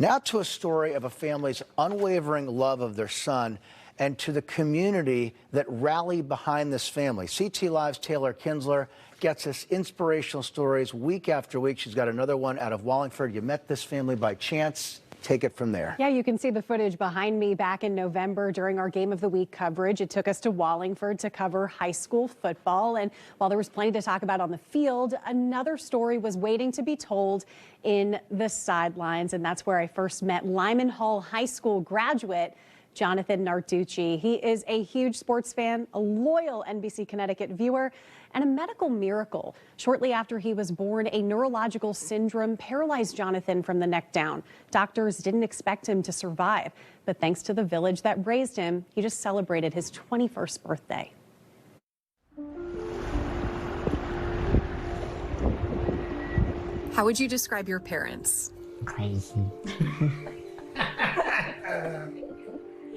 Now to a story of a family's unwavering love of their son and to the community that rallied behind this family. CT Live's Taylor Kinsler gets us inspirational stories week after week. She's got another one out of Wallingford. You met this family by chance. Take it from there. Yeah, you can see the footage behind me back in November during our Game of the Week coverage. It took us to Wallingford to cover high school football. And while there was plenty to talk about on the field, another story was waiting to be told in the sidelines. And that's where I first met Lyman Hall High School graduate Jonathan Narducci. He is a huge sports fan, a loyal NBC Connecticut viewer, and a medical miracle. Shortly after he was born, a neurological syndrome paralyzed Jonathan from the neck down. Doctors didn't expect him to survive, but thanks to the village that raised him, he just celebrated his 21st birthday. How would you describe your parents? Crazy.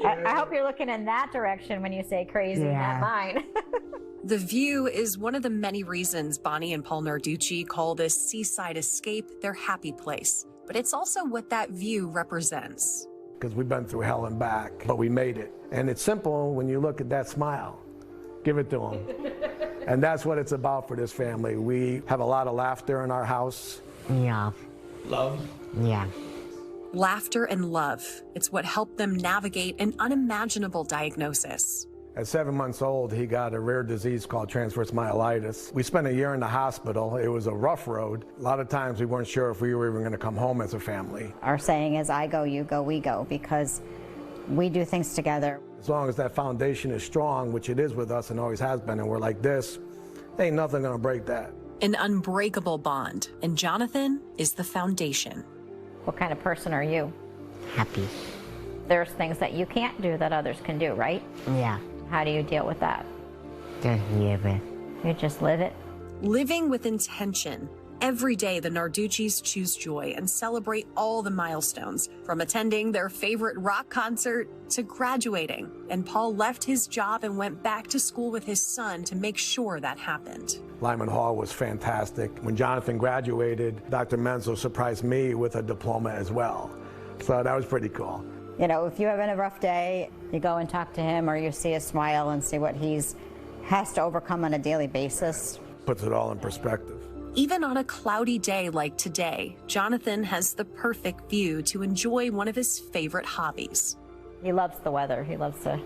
I hope you're looking in that direction when you say crazy, not mine. The view is one of the many reasons Bonnie and Paul Narducci call this seaside escape their happy place. But it's also what that view represents. Because we've been through hell and back, but we made it. And it's simple when you look at that smile. Give it to them. And that's what it's about for this family. We have a lot of laughter in our house. Yeah. Love? Yeah. Laughter and love. It's what helped them navigate an unimaginable diagnosis. At 7 months old, he got a rare disease called transverse myelitis. We spent a year in the hospital. It was a rough road. A lot of times we weren't sure if we were even going to come home as a family. Our saying is, I go, you go, we go, because we do things together. As long as that foundation is strong, which it is with us and always has been, and we're like this, ain't nothing going to break that. An unbreakable bond, and Jonathan is the foundation. What kind of person are you? Happy. There's things that you can't do that others can do, right? Yeah. How do you deal with that? Just live it. You just live it? Living with intention. Every day, the Narduccis choose joy and celebrate all the milestones, from attending their favorite rock concert to graduating. And Paul left his job and went back to school with his son to make sure that happened. Lyman Hall was fantastic. When Jonathan graduated, Dr. Menzel surprised me with a diploma as well. So that was pretty cool. You know, if you're having a rough day, you go and talk to him, or you see a smile and see what has to overcome on a daily basis. Puts it all in perspective. Even on a cloudy day like today, Jonathan has the perfect view to enjoy one of his favorite hobbies. He loves the weather. He loves to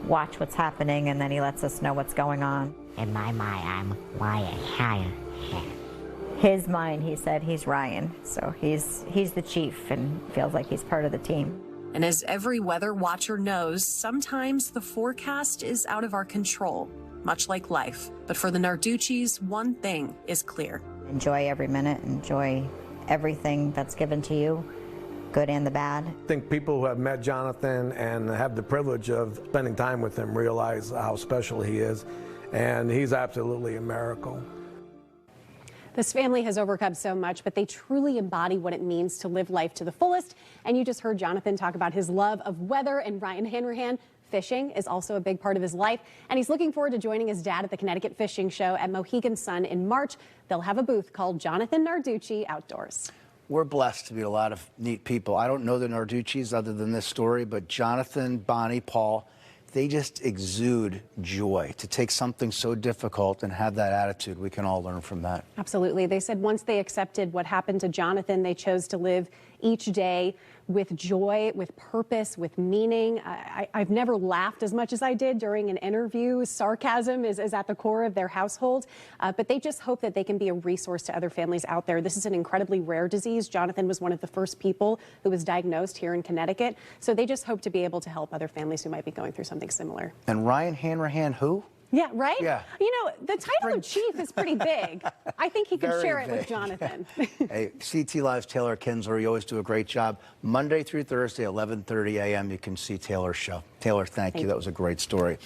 watch what's happening, and then he lets us know what's going on. In my mind, I'm Ryan. His mind, he said, he's Ryan. So he's the chief and feels like he's part of the team. And as every weather watcher knows, sometimes the forecast is out of our control, much like life. But for the Narduccis, one thing is clear. Enjoy every minute, enjoy everything that's given to you, good and the bad. I think people who have met Jonathan and have the privilege of spending time with him realize how special he is, and he's absolutely a miracle. This family has overcome so much, but they truly embody what it means to live life to the fullest. And you just heard Jonathan talk about his love of weather, and Ryan Hanrahan. Fishing is also a big part of his life, and he's looking forward to joining his dad at the Connecticut Fishing Show at Mohegan Sun in March. They'll have a booth called Jonathan Narducci Outdoors. We're blessed to meet a lot of neat people. I don't know the Narduccis other than this story, but Jonathan, Bonnie, Paul, they just exude joy. To take something so difficult and have that attitude, we can all learn from that. Absolutely. They said once they accepted what happened to Jonathan, they chose to live each day with joy, with purpose, with meaning. I've never laughed as much as I did during an interview. Sarcasm is at the core of their household, but they just hope that they can be a resource to other families out there. This is an incredibly rare disease. Jonathan was one of the first people who was diagnosed here in Connecticut, so they just hope to be able to help other families who might be going through something similar. And Ryan Hanrahan, who? Yeah, right? Yeah. You know, the title of chief is pretty big. I think he could share it with Jonathan. Hey, CT Live's Taylor Kinsler, you always do a great job. Monday through Thursday, 11:30 a.m., you can see Taylor's show. Taylor, thank you. That was a great story.